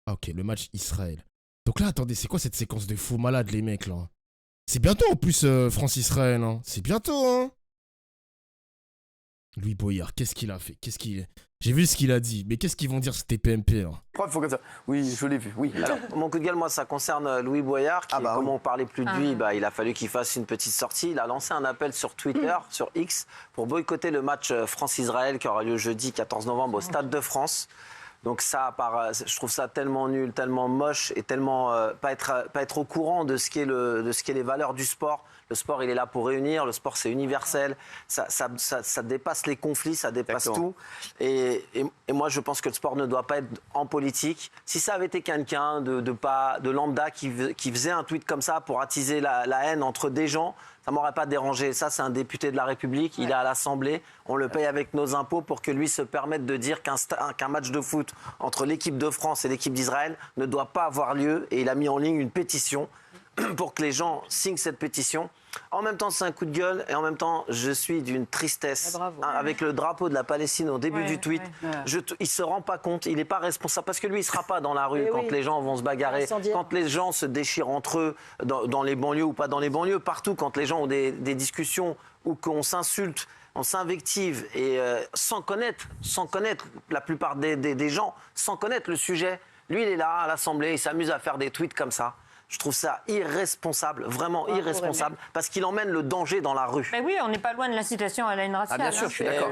Ah ok, le match Israël. Donc là, attendez, c'est quoi cette séquence de fous malades, les mecs, là? C'est bientôt, en plus, France-Israël, hein. C'est bientôt, hein. Louis Boyard, qu'est-ce qu'il a fait? J'ai vu ce qu'il a dit, mais qu'est-ce qu'ils vont dire sur TPMP, là? Preuve, faut comme ça. Oui, je l'ai vu, oui. Alors, mon coup de gueule, moi, ça concerne Louis Boyard, qui, comme on parlait plus de lui, il a fallu qu'il fasse une petite sortie. Il a lancé un appel sur Twitter, sur X, pour boycotter le match France-Israël qui aura lieu jeudi 14 novembre au Stade de France. Donc ça, je trouve ça tellement nul, tellement moche et tellement pas être au courant de ce qu'est les valeurs du sport. Le sport, il est là pour réunir. Le sport, c'est universel. Ça dépasse les conflits, ça dépasse tout. Et moi, je pense que le sport ne doit pas être en politique. Si ça avait été quelqu'un de lambda qui faisait un tweet comme ça pour attiser la haine entre des gens, ça ne m'aurait pas dérangé. Ça, c'est un député de la République. Il est à l'Assemblée. On le paye avec nos impôts pour que lui se permette de dire qu'un match de foot entre l'équipe de France et l'équipe d'Israël ne doit pas avoir lieu. Et il a mis en ligne une pétition pour que les gens signent cette pétition. En même temps, c'est un coup de gueule et en même temps, je suis d'une tristesse. Avec le drapeau de la Palestine au début du tweet, il ne se rend pas compte, il n'est pas responsable. Parce que lui, il ne sera pas dans la rue quand les gens vont se bagarrer, quand les gens se déchirent entre eux, dans les banlieues ou pas dans les banlieues, partout, quand les gens ont des discussions ou qu'on s'insulte, on s'invective et sans connaître la plupart des gens, sans connaître le sujet. Lui, il est là à l'Assemblée, il s'amuse à faire des tweets comme ça. Je trouve ça irresponsable, vraiment irresponsable, parce qu'il emmène le danger dans la rue. Mais oui, on n'est pas loin de l'incitation à la haine raciale. Ah, bien sûr, je suis d'accord.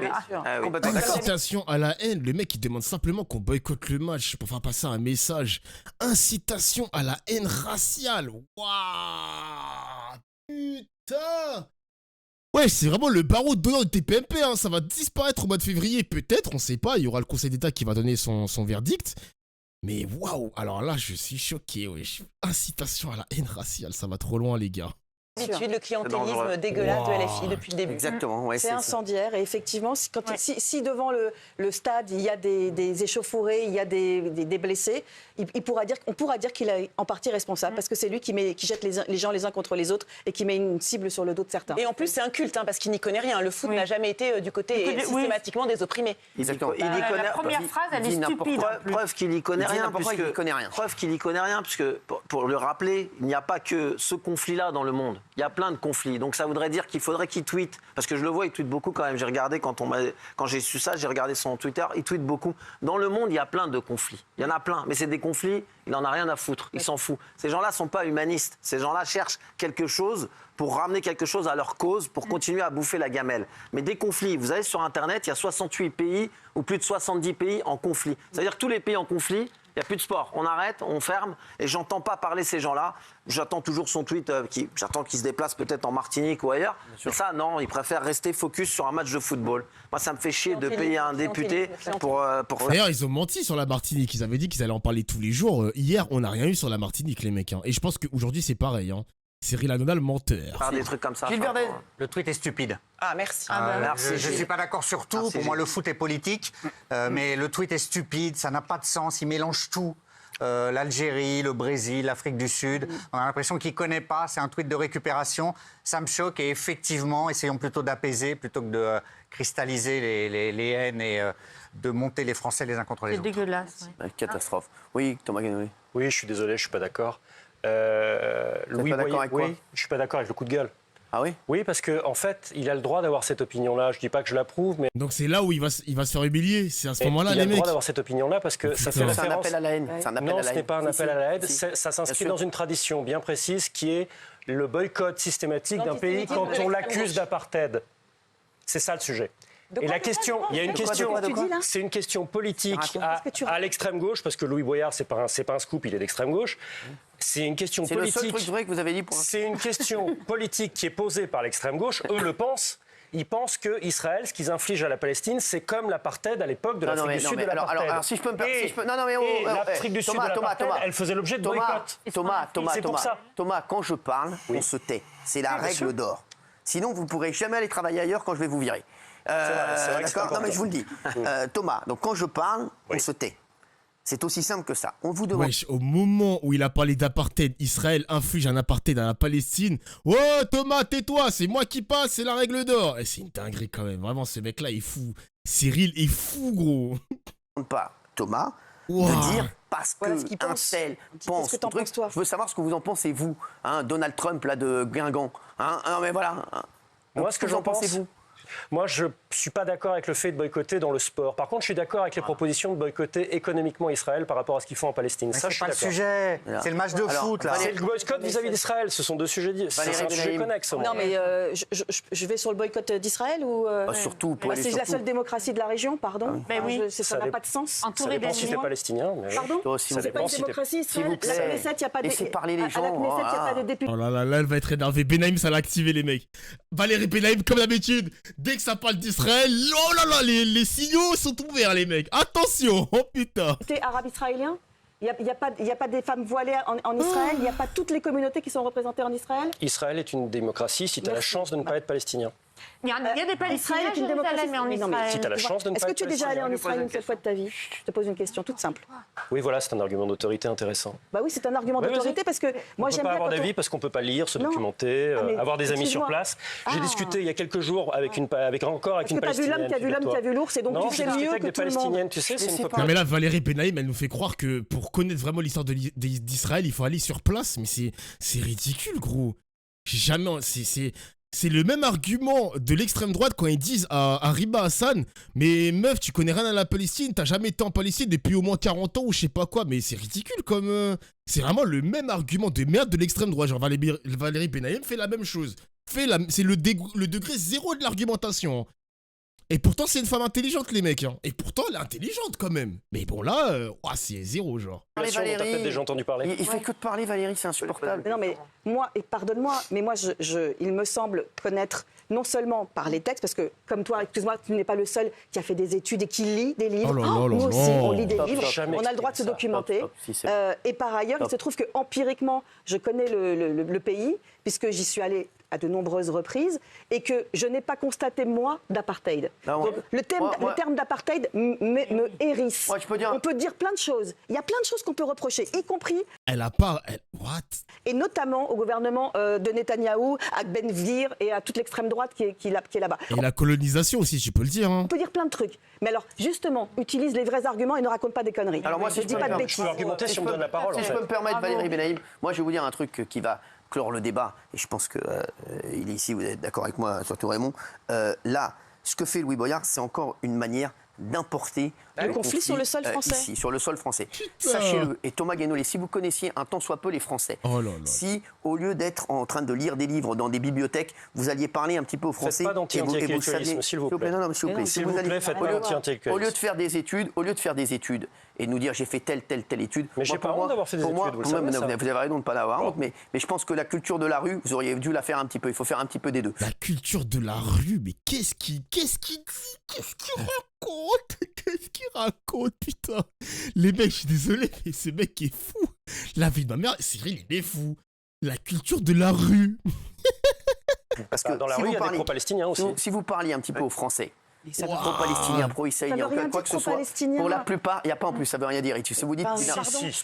Incitation à la haine, le mec il demande simplement qu'on boycotte le match pour faire passer un message. Incitation à la haine raciale. Waouh, putain. Ouais, c'est vraiment le barreau d'honneur de TPMP, hein. Ça va disparaître au mois de février, peut-être, on sait pas. Il y aura le Conseil d'État qui va donner son verdict. Mais waouh, alors là, je suis choqué, wesh. Incitation à la haine raciale, ça va trop loin, les gars. Le clientélisme dégueulasse de LFI depuis le début. Exactement, ouais, c'est incendiaire. Et effectivement, si devant le stade, il y a des échauffourées, il y a des blessés, on pourra dire qu'il est en partie responsable, parce que c'est lui qui jette les gens les uns contre les autres et qui met une cible sur le dos de certains. Et en plus, c'est un culte, parce qu'il n'y connaît rien. Le foot n'a jamais été du côté systématiquement des opprimés. Exactement. La première phrase, elle est stupide. Preuve qu'il y connaît rien. Preuve qu'il y connaît rien, puisque, pour le rappeler, il n'y a pas que ce conflit-là dans le monde. Il y a plein de conflits. Donc ça voudrait dire qu'il faudrait qu'il tweete. Parce que je le vois, il tweete beaucoup quand même. J'ai regardé, quand j'ai su ça, j'ai regardé son Twitter. Il tweete beaucoup. Dans le monde, il y a plein de conflits. Il y en a plein. Mais c'est des conflits, il n'en a rien à foutre. Il s'en fout. Ces gens-là ne sont pas humanistes. Ces gens-là cherchent quelque chose pour ramener quelque chose à leur cause, pour continuer à bouffer la gamelle. Mais des conflits, vous allez sur Internet, il y a 68 pays ou plus de 70 pays en conflit. C'est-à-dire que tous les pays en conflit, il n'y a plus de sport. On arrête, on ferme, et j'entends pas parler ces gens-là. J'attends toujours son tweet, j'attends qu'il se déplace peut-être en Martinique ou ailleurs. Mais ça, non, il préfère rester focus sur un match de football. Moi, ça me fait chier de payer un député pour... D'ailleurs, ils ont menti sur la Martinique. Ils avaient dit qu'ils allaient en parler tous les jours. Hier, on n'a rien eu sur la Martinique, les mecs. Hein. Et je pense qu'aujourd'hui, c'est pareil. Hein. Cyril Hanouna, le menteur. Faire des trucs comme ça. Le tweet est stupide. Ah, merci. Je ne suis pas d'accord sur tout. Pour moi, le foot est politique. Mais le tweet est stupide. Ça n'a pas de sens. Il mélange tout. L'Algérie, le Brésil, l'Afrique du Sud. On a l'impression qu'il ne connaît pas. C'est un tweet de récupération. Ça me choque. Et effectivement, essayons plutôt d'apaiser plutôt que de cristalliser les haines et de monter les Français les uns contre les autres. C'est dégueulasse. Catastrophe. Oui, Thomas Guénoué. Oui, je suis désolé, je ne suis pas d'accord. Louis pas d'accord avec quoi? Oui, je suis pas d'accord avec le coup de gueule. Ah oui? Oui, parce que en fait, il a le droit d'avoir cette opinion-là. Je dis pas que je l'approuve, mais Donc c'est là où il va se faire humilier. C'est à ce moment-là, il les a le mecs. droit d'avoir cette opinion-là parce que ça fait Putain. C'est un référence. appel à la haine. Non, ce n'est pas un appel à la haine. Si. Ça s'inscrit Bien sûr. dans une tradition bien précise qui est le boycott systématique d'un pays quand on l'accuse d'apartheid. C'est ça le sujet. Et la question, il y a une question, c'est une question politique à l'extrême gauche, parce que Louis Boyard, c'est pas un scoop, il est d'extrême gauche. C'est une question C'est le seul politique. truc vrai que vous avez dit pour C'est une question politique qui est posée par l'extrême gauche. Eux le pensent. Ils pensent que Israël, ce qu'ils infligent à la Palestine, c'est comme l'apartheid à l'époque de l'Afrique du Sud de l'apartheid. Alors, si je peux me permettre... Et l'Afrique du Sud de l'apartheid, elle faisait l'objet de boycott. Thomas, quand je parle, on se tait. C'est la règle d'or. Sinon, vous ne pourrez jamais aller travailler ailleurs quand je vais vous virer. D'accord. Non, mais je vous le dis. Thomas, donc quand je parle, on se tait. C'est aussi simple que ça. On vous demande... Wesh, au moment où il a parlé d'apartheid, Israël inflige un apartheid à la Palestine. Oh Thomas, tais-toi, c'est moi qui passe, c'est la règle d'or. Et c'est une dinguerie quand même. Vraiment, ce mec-là, il est fou. Cyril est fou, gros. pas Thomas. de dire parce Voilà que ce qu'il un pense. tel Qu'est-ce pense. que t'en truc. penses, toi ? Je veux savoir ce que vous en pensez, vous. Hein, Donald Trump, là, de Guingamp. Hein, non, mais voilà. Moi, ce que j'en pense, pensez-vous ? moi, je ne suis pas d'accord avec le fait de boycotter dans le sport. Par contre, je suis d'accord avec les propositions de boycotter économiquement Israël par rapport à ce qu'ils font en Palestine. Mais Ça, c'est je suis pas le d'accord. sujet. C'est le match de foot, là. C'est le boycott vis-à-vis d'Israël. Ce sont deux sujets, c'est un sujet connexe. Non, mais je vais sur le boycott d'Israël ou Surtout pour aller c'est la surtout. seule démocratie de la région, pardon. Ben oui. Ça n'a pas de sens. Ça Entouré dépend si t'es d'animaux. palestinien. Mais... Pardon Toi aussi, Ça C'est pas dépend une si t'es- démocratie, Israël. vous La plaît, Knesset, il n'y a pas laissez parler les À la gens, Knesset, il n'y a pas de députés. Oh là, elle va être énervée. Benaïm, ça l'a activé, les mecs. Valérie Benaïm, comme d'habitude, dès que ça parle d'Israël, oh là là, les signaux sont ouverts, les mecs. Attention, oh putain. T'es arabe israélien. Il n'y a pas des femmes voilées en Israël. Il n'y a pas toutes les communautés qui sont représentées en Israël. Israël est une démocratie si tu as la chance de ne pas être palestinien. Il y a des Palestiniens Israël est une à Jérusalem, mais en démocratie. Oui, non, mais Israël. Si tu as la chance de ne Est-ce pas que être tu es déjà allé palestinien. en Israël une seule fois de ta vie? Je te pose une question toute simple. Oui, voilà, c'est un argument d'autorité intéressant. Bah oui, c'est un argument Ouais, d'autorité vas-y. parce que On moi ne peut j'aime pas bien avoir quand d'avis parce qu'on ne peut pas lire, se Non. documenter, Ah, mais avoir des amis sur excuse-moi. place. J'ai Ah. discuté il y a quelques jours avec une Parce que t'as vu l'homme, qui a vu l'homme, qui a vu l'ours, et donc Non, tu j'ai sais discuté mieux avec que des tout le monde. Palestiniennes, tu sais, c'est une Non population. mais là, Valérie Benaïm, elle nous fait croire que pour connaître vraiment l'histoire d'Israël, il faut aller sur place. Mais c'est ridicule, gros. J'ai jamais... C'est le même argument de l'extrême droite quand ils disent à Riba Hassan, mais meuf, tu connais rien à la Palestine, t'as jamais été en Palestine depuis au moins 40 ans ou je sais pas quoi, mais c'est ridicule comme... C'est vraiment le même argument de merde de l'extrême droite. Genre Valérie Benaïm fait la même chose. C'est le degré zéro de l'argumentation. Et pourtant, c'est une femme intelligente, les mecs. Hein. Et pourtant, elle est intelligente quand même. Mais bon, là, c'est zéro, genre. T'as peut-être déjà entendu parler. Il fait que de parler, Valérie, c'est insupportable. Non mais moi, et pardonne-moi, mais moi il me semble connaître non seulement par les textes, parce que comme toi, excuse-moi, tu n'es pas le seul qui a fait des études et qui lit des livres. Oh là là là Nous aussi, là. on lit des Stop, livres, stop. on a le droit de se Jamais documenter. Stop, si, c'est Et par ailleurs, il se trouve que empiriquement, je connais le pays, puisque j'y suis allée à de nombreuses reprises, et que je n'ai pas constaté, moi, d'apartheid. Non, Donc, le terme d'apartheid me hérisse. Moi, je peux dire- On peut dire plein de choses. Il y a plein de choses qu'on peut reprocher, y compris Elle a pas... What? et notamment au gouvernement de Netanyahou, à Ben Gvir et à toute l'extrême droite qui est là-bas. Et la colonisation aussi, tu peux le dire. Hein. On peut dire plein de trucs. Mais alors, justement, utilise les vrais arguments et ne raconte pas des conneries. Alors moi, je si dis je peux pas de me bêtises. Je peux argumenter si on me donne la parole, en Si je fait. peux me permettre, Bravo. Valérie Benaïm, moi je vais vous dire un truc qui va clore le débat, et je pense qu'il est ici, vous êtes d'accord avec moi, surtout Raymond. Là, ce que fait Louis Boyard, c'est encore une manière d'importer Le conflit sur le sol français. ici, sur le sol français. Sachez-le, et Thomas Guénolé, si vous connaissiez un tant soit peu les Français, Oh là là. si au lieu d'être en train de lire des livres dans des bibliothèques, vous alliez parler un petit peu aux Français, pas et vous le d'anti-intellectualisme, saviez, s'il vous plaît. Non, non, mais s'il vous plaît, S'il si vous alliez- plaît, faites pas au lieu- d'anti-intellectualisme. Au lieu de faire des études et de nous dire j'ai fait telle étude. Mais j'ai Moi, pas pour honte moi- d'avoir fait des pour moi, études, vous le quand même, savez, ça. vous avez raison de ne pas l'avoir honte, mais je pense que la culture de la rue, vous auriez dû la faire un petit peu. Il faut faire un petit peu des deux. La culture de la rue, mais qu'est-ce qu'il dit? Qu'est-ce qu'il raconte? Qu'est-ce qu'il raconte, putain? Les mecs, je suis désolé, mais ce mec est fou. La vie de ma mère, Cyril, il est fou. La culture de la rue. Parce que Dans la si rue, vous il y a des parliez- pro-palestiniens aussi. si vous parliez un petit peu aux Français, Ça veut- pro-palestiniens, Ça pro-israéliens, veut rien quoi dire, que ce soit, pro-palestinien. pour la plupart, il n'y a pas en plus, ça veut rien dire. Si vous dites, Pardon. ce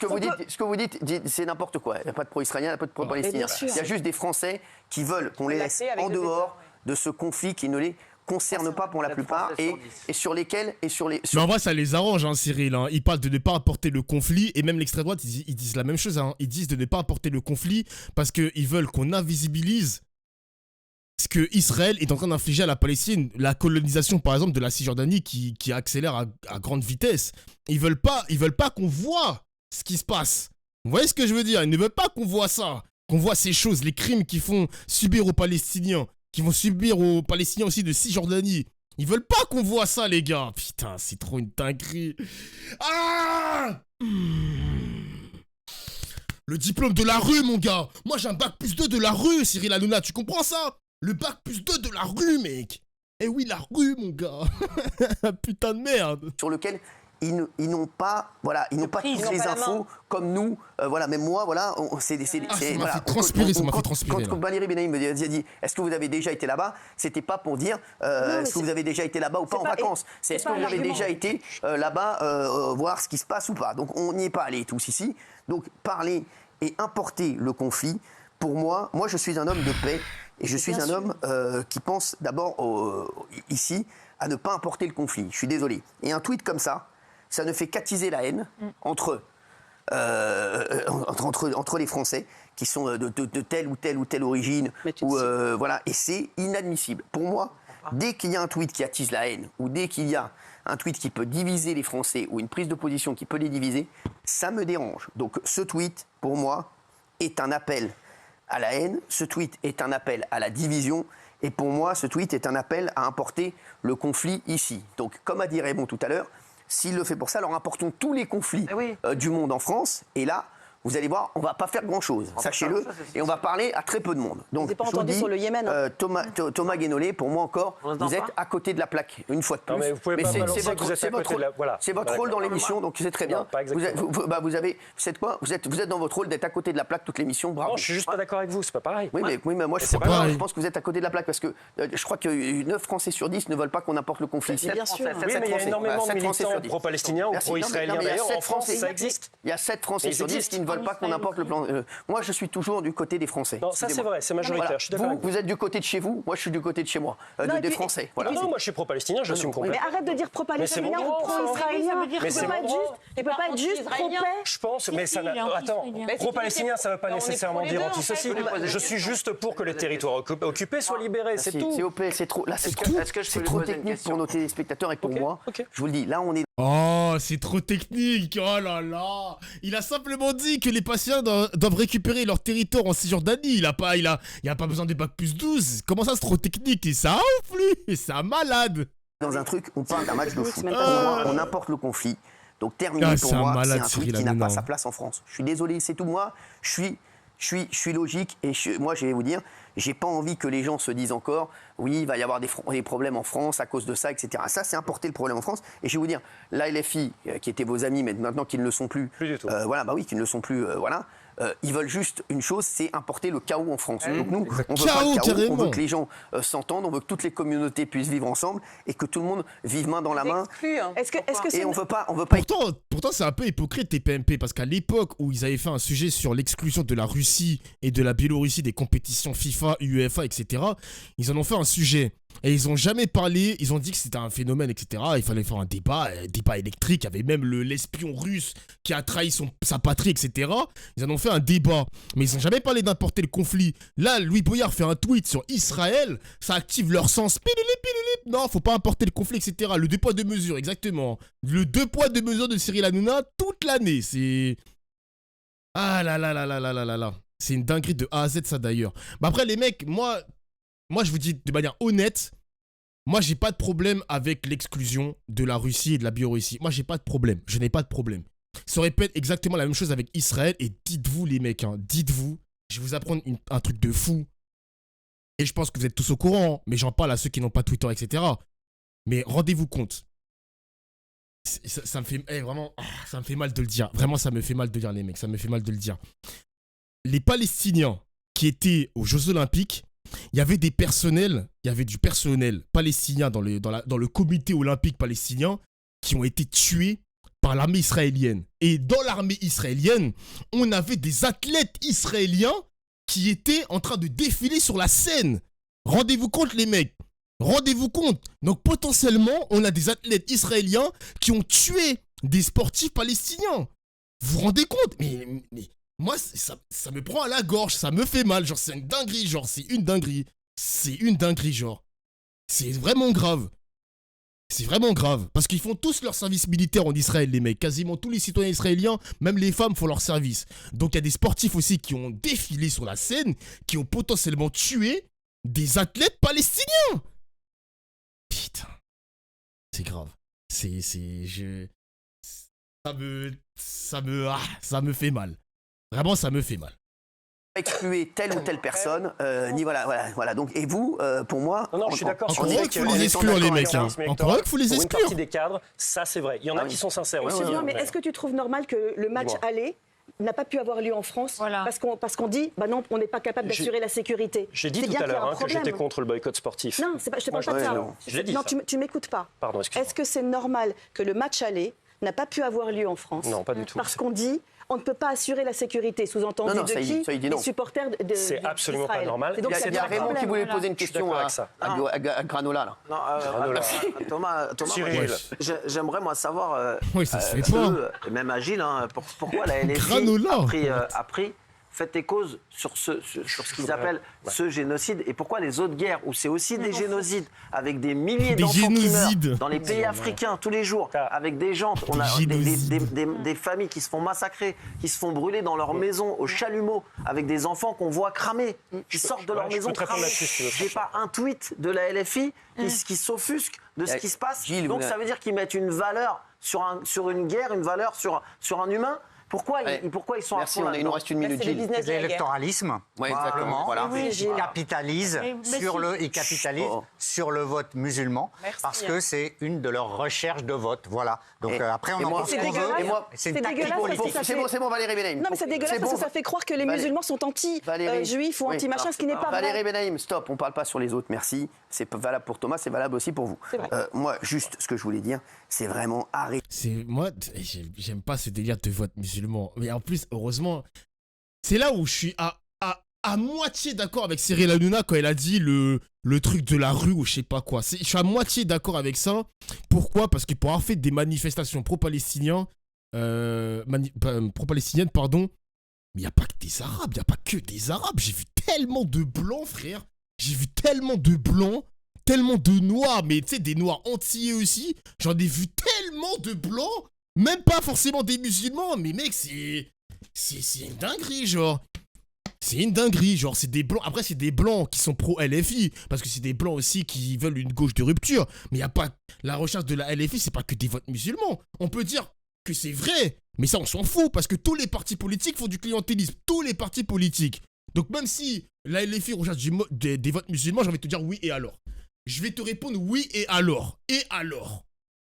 que vous dites, c'est n'importe quoi. Il n'y a pas de pro-israélien, il n'y a pas de pro-palestinien. bien sûr. Il y a juste des Français qui veulent qu'on les laisse avec en deux dehors de ce conflit qui ne les concerne pas pour la plupart et sur lesquels Mais en vrai, ça les arrange, hein, Cyril. Hein. Ils parlent de ne pas apporter le conflit, et même l'extrême droite, ils disent la même chose. Hein. Ils disent de ne pas apporter le conflit parce qu'ils veulent qu'on invisibilise ce que Israël est en train d'infliger à la Palestine. La colonisation, par exemple, de la Cisjordanie qui accélère à grande vitesse. Ils veulent pas qu'on voit ce qui se passe. Vous voyez ce que je veux dire? Ils ne veulent pas qu'on voit ça. Qu'on voit ces choses, les crimes qu'ils font subir aux Palestiniens, qui vont subir aux Palestiniens aussi de Cisjordanie. Ils veulent pas qu'on voit ça, les gars. Putain, c'est trop une dinguerie. Ah! Le diplôme de la rue, mon gars. Moi, j'ai un bac plus 2 de la rue, Cyril Hanouna. Tu comprends ça? Le bac plus 2 de la rue, mec. Eh oui, la rue, mon gars. Putain de merde. sur lequel ils n'ont pas, voilà, ils n'ont pas prise, toutes ils les n'ont pas la infos comme nous, voilà, même moi, voilà, ça m'a fait transpirer, ça m'a fait transpirer, là. Quand Valérie Benaïm me dit, est-ce que vous avez déjà été là-bas? C'était pas pour dire, est-ce que vous avez déjà été là-bas ou pas en vacances? C'est est-ce que vous avez déjà été là-bas voir ce qui se passe ou pas? Donc on n'y est pas allés tous ici. Donc parler et importer le conflit, pour moi je suis un homme de paix et je suis un homme qui pense d'abord ici à ne pas importer le conflit. Je suis désolé. Et un tweet comme ça, ça ne fait qu'attiser la haine entre les Français qui sont de telle ou telle origine. Voilà, et c'est inadmissible. Pour moi, dès qu'il y a un tweet qui attise la haine, ou dès qu'il y a un tweet qui peut diviser les Français, ou une prise de position qui peut les diviser, ça me dérange. Donc ce tweet, pour moi, est un appel à la haine, ce tweet est un appel à la division, et pour moi, ce tweet est un appel à importer le conflit ici. Donc, comme a dit Raymond tout à l'heure, s'il le fait pour ça, alors importons tous les conflits du monde en France, et là, vous allez voir, on ne va pas faire grand-chose, sachez-le, et on va parler à très peu de monde. Donc, vous n'avez pas entendu sur le Yémen. Thomas Guénolé, pour moi encore, vous êtes à côté de la plaque, une fois de plus. Non, mais vous pouvez pas balancer que vous êtes à côté de la... Voilà. C'est votre rôle dans l'émission, donc c'est très bien. Vous êtes dans votre rôle d'être à côté de la plaque toute l'émission, bravo. Non, je suis juste pas d'accord avec vous, c'est pas pareil. Oui, mais moi je pense que vous êtes à côté de la plaque, parce que je crois que 9 Français sur 10 ne veulent pas qu'on apporte le conflit. Bien sûr. Oui, mais il y a énormément de militants pro-palestiniens ou pro-israéliens d'ailleurs. En France, ça existe. Il y a 7 Français sur 10 qui ne veulent pas qu'on apporte le plan. Moi, je suis toujours du côté des Français. Non, ça c'est vrai, c'est majoritaire. Je suis d'accord. Vous êtes du côté de chez vous, moi je suis du côté de chez moi, des Français. Voilà. Non, moi je suis pro-palestinien, je l'assume complètement. Mais arrête de dire pro-palestinien ou pro-israélien. Il peut pas être juste pro-paix. Je pense, mais ça n'a. Attends, pro-palestinien, ça ne veut pas nécessairement dire anti-ceci. Je suis juste pour que les territoires occupés soient libérés, c'est tout. C'est trop. Là, c'est trop technique pour nos téléspectateurs et pour moi. Je vous le dis, là on est. Oh, c'est trop technique. Oh là là. Il a simplement dit que les patients doivent récupérer leur territoire en Cisjordanie. Il a pas besoin de bac plus 12. Comment ça, c'est trop technique? Et ça ouf, lui. C'est un malade. Dans un truc, on parle d'un match de foot. On importe le conflit. Donc terminé pour moi, c'est un tweet qui n'a pas sa place en France. Je suis désolé, c'est tout. Moi, je suis logique et moi, je vais vous dire, j'ai pas envie que les gens se disent encore, oui, il va y avoir des problèmes en France à cause de ça, etc. Ça, c'est importer le problème en France. Et je vais vous dire, la LFI, qui étaient vos amis, mais maintenant qu'ils ne le sont plus, du tout. Qu'ils ne le sont plus, ils veulent juste une chose, c'est importer le chaos en France. Donc nous, on veut pas le chaos, on veut que les gens s'entendent, on veut que toutes les communautés puissent vivre ensemble et que tout le monde vive main dans la main. Et on veut pas. Pourtant, c'est un peu hypocrite TPMP, parce qu'à l'époque où ils avaient fait un sujet sur l'exclusion de la Russie et de la Biélorussie des compétitions FIFA, UEFA, etc., ils en ont fait un sujet. Et ils n'ont jamais parlé, ils ont dit que c'était un phénomène, etc. Il fallait faire un débat électrique. Il y avait même l'espion russe qui a trahi sa patrie, etc. Ils en ont fait un débat. Mais ils n'ont jamais parlé d'importer le conflit. Là, Louis Boyard fait un tweet sur Israël, ça active leur sens. Non, faut pas importer le conflit, etc. Le 2 poids 2 mesures, exactement. Le 2 poids 2 mesures de Cyril Hanouna toute l'année. C'est... Ah là là là là là là là là. C'est une dinguerie de A à Z, ça d'ailleurs. Mais après, les mecs, moi, je vous dis de manière honnête, moi, j'ai pas de problème avec l'exclusion de la Russie et de la Biélorussie. Moi, j'ai pas de problème. Je n'ai pas de problème. Ça aurait pu être exactement la même chose avec Israël. Et dites-vous, les mecs, dites-vous, je vais vous apprendre un truc de fou. Et je pense que vous êtes tous au courant, hein, mais j'en parle à ceux qui n'ont pas Twitter, etc. Mais rendez-vous compte. Ça me fait vraiment, ça me fait mal de le dire. Vraiment, ça me fait mal de le dire, les mecs. Ça me fait mal de le dire. Les Palestiniens qui étaient aux Jeux Olympiques, il y avait du personnel palestinien dans le comité olympique palestinien qui ont été tués par l'armée israélienne. Et dans l'armée israélienne, on avait des athlètes israéliens qui étaient en train de défiler sur la scène. Rendez-vous compte, les mecs. Rendez-vous compte. Donc potentiellement, on a des athlètes israéliens qui ont tué des sportifs palestiniens. Vous vous rendez compte? Mais moi, ça me prend à la gorge, ça me fait mal. Genre, c'est une dinguerie, genre, c'est une dinguerie. C'est une dinguerie, genre. C'est vraiment grave. C'est vraiment grave. Parce qu'ils font tous leur service militaire en Israël, les mecs. Quasiment tous les citoyens israéliens, même les femmes, font leur service. Donc, il y a des sportifs aussi qui ont défilé sur la scène, qui ont potentiellement tué des athlètes palestiniens. Putain. C'est grave. Ça me fait mal. Vraiment, ça me fait mal. Excluer telle ou telle personne, voilà. Donc, et vous, pour moi, non, je suis d'accord. Encore un qu'il faut les exclure, les mecs. Encore un qu'il faut les exclure. Une partie des cadres, ça c'est vrai. Il y en a qui sont sincères aussi. Mais est-ce que tu trouves normal que le match aller n'a pas pu avoir lieu en France parce qu'on dit, bah non, on n'est pas capable d'assurer la sécurité. J'ai dit tout à l'heure que j'étais contre le boycott sportif. Non, je te parle pas de ça. Non, tu m'écoutes pas. Pardon, excuse-moi. Est-ce que c'est normal que le match aller n'a pas pu avoir lieu en France. Non, pas du tout. Parce qu'on dit on ne peut pas assurer la sécurité, sous-entendu de qui? Des supporters de c'est absolument pas normal. Il y a Raymond qui voulait poser une question à Granola. Là. Non, Thomas, j'aimerais moi savoir, oui, ça se fait pas. Même à Gilles, pourquoi la LFI a pris fait et cause sur ce qu'ils appellent ce génocide, et pourquoi les autres guerres où c'est aussi des génocides avec des milliers d'enfants qui meurent dans les pays africains tous les jours, avec des gens, on a des familles qui se font massacrer, qui se font brûler dans leur maison au chalumeau, avec des enfants qu'on voit cramer, qui sortent de leur maison cramés. J'ai pas un tweet de la LFI qui s'offusque de ce qui se passe. Donc ça veut dire qu'ils mettent une valeur sur une guerre, une valeur sur un humain. Pourquoi ils sont Merci, il nous reste une minute. L'électoralisme, exactement. Voilà. Ils capitalisent sur le vote musulman parce que c'est une de leurs recherches de vote. Voilà. Donc après, on en pense ce qu'on veut. C'est une tactique politique. C'est bon, Valérie Benaïm. Non, mais c'est dégueulasse parce que ça fait croire que les musulmans sont anti-juifs ou anti-machin, ce qui n'est pas vrai. Valérie Benaïm, stop, on ne parle pas sur les autres, merci. C'est valable pour Thomas, c'est valable aussi pour vous. Moi, juste ce que je voulais dire, c'est vraiment arrêter. Moi, j'aime pas ce délire de vote musulman. Mais en plus, heureusement, c'est là où je suis à moitié d'accord avec Cyril Hanouna quand elle a dit le truc de la rue ou je sais pas quoi. Je suis à moitié d'accord avec ça. Pourquoi? Parce que pour avoir fait des manifestations pro-palestiniennes, pardon, mais il n'y a pas que des Arabes, il n'y a pas que des Arabes. J'ai vu tellement de blancs, frère. J'ai vu tellement de blancs, tellement de noirs, mais tu sais, des noirs entiers aussi. J'en ai vu tellement de blancs. Même pas forcément des musulmans, mais mec, c'est une dinguerie, genre. C'est une dinguerie, genre, c'est des blancs. Après, c'est des blancs qui sont pro-LFI, parce que c'est des blancs aussi qui veulent une gauche de rupture. Mais il n'y a pas. La recherche de la LFI, c'est pas que des votes musulmans. On peut dire que c'est vrai, mais ça, on s'en fout, parce que tous les partis politiques font du clientélisme. Tous les partis politiques. Donc, même si la LFI recherche des votes musulmans, j'ai envie de te dire oui et alors. Je vais te répondre oui et alors. Et alors.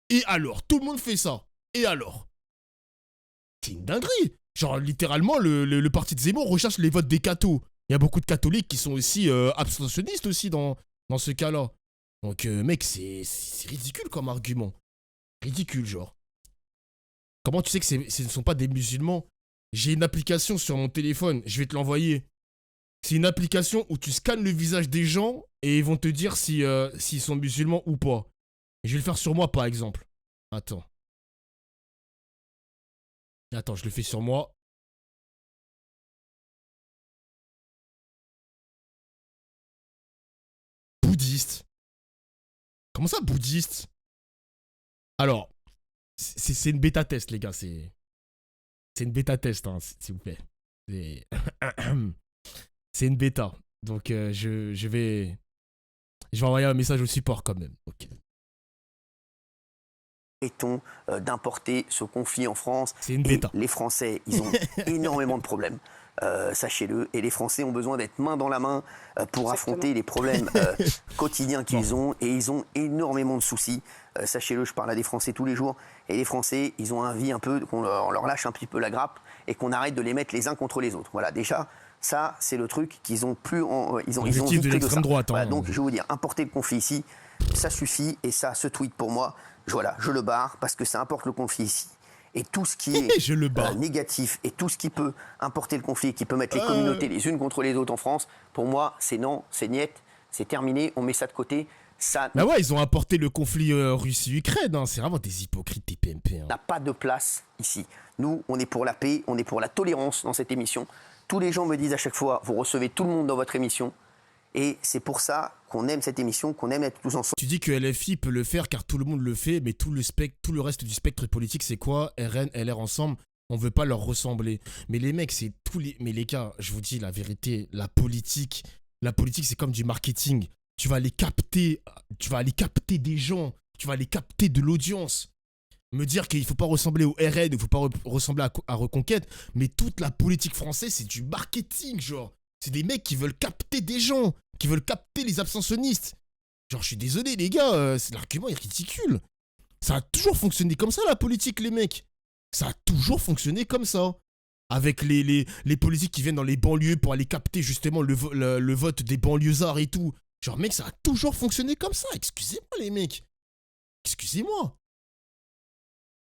Et alors. Tout le monde fait ça. Et alors? C'est une dinguerie. Genre, littéralement, le parti de Zemmour recherche les votes des cathos. Il y a beaucoup de catholiques qui sont aussi abstentionnistes aussi dans ce cas-là. Donc, mec, c'est ridicule comme argument. Ridicule, genre. Comment tu sais que ce ne sont pas des musulmans? J'ai une application sur mon téléphone, je vais te l'envoyer. C'est une application où tu scannes le visage des gens et ils vont te dire s'ils sont musulmans ou pas. Et je vais le faire sur moi, par exemple. Attends, je le fais sur moi. Bouddhiste. Comment ça, bouddhiste? Alors, c'est une bêta test, les gars. C'est une bêta test, hein, s'il vous plaît. C'est une bêta. Donc, je vais envoyer un message au support quand même. Ok. Arrêtons d'importer ce conflit en France. C'est une bêta. Les Français, ils ont énormément de problèmes. Sachez-le. Et les Français ont besoin d'être main dans la main pour affronter les problèmes quotidiens qu'ils ont. Et ils ont énormément de soucis. Sachez-le, je parle à des Français tous les jours. Et les Français, ils ont envie un peu qu'on leur lâche un petit peu la grappe et qu'on arrête de les mettre les uns contre les autres. Voilà, déjà, ça, c'est le truc qu'ils ont plus... ils ont vite de l'extrême droite. Voilà, donc, je vais vous dire, importer le conflit ici, ça suffit. Et ça, ce tweet, pour moi, voilà, je le barre parce que ça importe le conflit ici. Et tout ce qui est négatif et tout ce qui peut importer le conflit, qui peut mettre les communautés les unes contre les autres en France, pour moi, c'est non, c'est niet, c'est terminé, on met ça de côté. Ça bah ouais, ils ont apporté le conflit Russie-Ukraine, hein. C'est vraiment des hypocrites, des PMP. Hein. N'a pas de place ici. Nous, on est pour la paix, on est pour la tolérance dans cette émission. Tous les gens me disent à chaque fois, vous recevez tout le monde dans votre émission. Et c'est pour ça qu'on aime cette émission, qu'on aime être tous ensemble. Tu dis que LFI peut le faire car tout le monde le fait, mais tout le reste du spectre politique, c'est quoi? RN, LR ensemble, on veut pas leur ressembler. Mais les mecs, c'est tous les... Mais les gars, je vous dis la vérité, la politique, c'est comme du marketing. Tu vas aller capter des gens, tu vas aller capter de l'audience. Me dire qu'il faut pas ressembler au RN, il faut pas ressembler à Reconquête, mais toute la politique française, c'est du marketing, genre. C'est des mecs qui veulent capter des gens, qui veulent capter les abstentionnistes. Genre, je suis désolé, les gars, l'argument est ridicule. Ça a toujours fonctionné comme ça, la politique, les mecs. Ça a toujours fonctionné comme ça. Avec les politiques qui viennent dans les banlieues pour aller capter justement le vote des banlieusards et tout. Genre, mec, ça a toujours fonctionné comme ça. Excusez-moi, les mecs. Excusez-moi.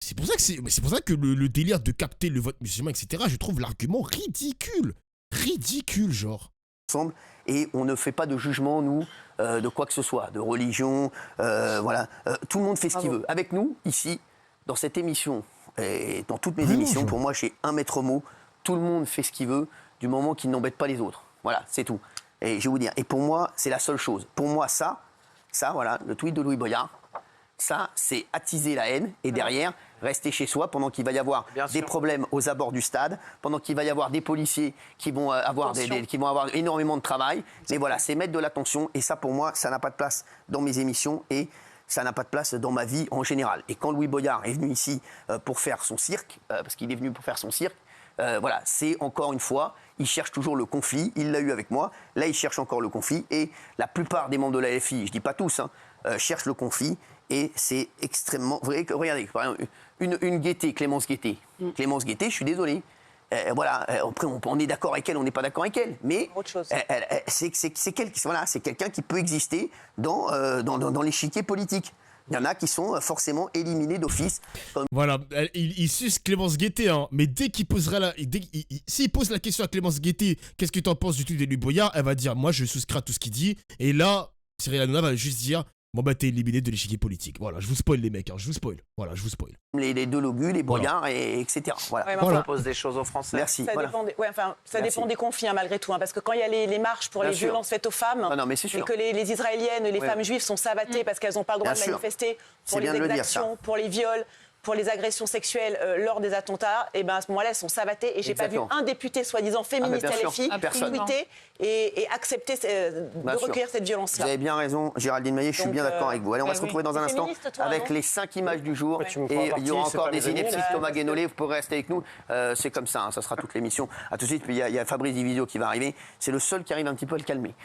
C'est pour ça que le délire de capter le vote musulman, etc., je trouve l'argument ridicule. Ridicule, genre. Ensemble, et on ne fait pas de jugement, nous, de quoi que ce soit, de religion, voilà. Tout le monde fait ce qu'il veut. Avec nous, ici, dans cette émission, et dans toutes mes émissions, pour moi, j'ai un maître mot. Tout le monde fait ce qu'il veut, du moment qu'il n'embête pas les autres. Voilà, c'est tout. Et je vais vous dire, et pour moi, c'est la seule chose. Pour moi, ça, voilà, le tweet de Louis Boyard, ça, c'est attiser la haine et derrière, rester chez soi pendant qu'il va y avoir des problèmes aux abords du stade, pendant qu'il va y avoir des policiers qui vont avoir, qui vont avoir énormément de travail. Mais voilà, c'est mettre de l'attention et ça, pour moi, ça n'a pas de place dans mes émissions et ça n'a pas de place dans ma vie en général. Et quand Louis Boyard est venu ici pour faire son cirque, parce qu'il est venu pour faire son cirque, voilà, c'est encore une fois, il cherche toujours le conflit, il l'a eu avec moi, là il cherche encore le conflit et la plupart des membres de la LFI, je ne dis pas tous, cherchent le conflit et c'est extrêmement vrai. Regardez, par exemple, une Guettet, Clémence Guettet. Clémence Guettet, je suis désolé. Voilà, après on est d'accord avec elle, on n'est pas d'accord avec elle, mais c'est quelqu'un qui peut exister dans l'échiquier politique. Il y en a qui sont forcément éliminés d'office. Voilà, il suce Clémence Guettet, hein, mais dès qu'il posera s'il pose la question à Clémence Guettet, qu'est-ce que tu en penses du tweet de Louis Boyard, elle va dire, moi je souscris à tout ce qu'il dit, et là, Cyril Hanouna va juste dire, bon bah t'es éliminé de l'échiquier politique. Voilà, je vous spoil les mecs, hein, je vous spoil. Voilà, je vous spoil. Les Delogu, les Boyard, etc. Voilà. Ouais, voilà. On pose des choses aux Français. Merci. Ça dépend des conflits, hein, malgré tout. Hein, parce que quand il y a les marches pour les violences faites aux femmes, et que les Israéliennes, les femmes juives sont savattées parce qu'elles n'ont pas le droit de manifester pour les exactions, pour les viols, pour les agressions sexuelles lors des attentats, et ben à ce moment-là, elles sont savattées. Et j'ai pas vu un député soi-disant féministe LFI tweeter et accepter de recueillir cette violence-là. Vous avez bien raison, Géraldine Maillet, je suis bien d'accord avec vous. Allez, on va se retrouver dans un instant avec les 5 images du jour. Et il y aura encore des inepties. Thomas Guénolé, vous pourrez rester avec nous. C'est comme ça, ça sera toute l'émission. A tout de suite, puis il y a Fabrice Divisio qui va arriver. C'est le seul qui arrive un petit peu à le calmer.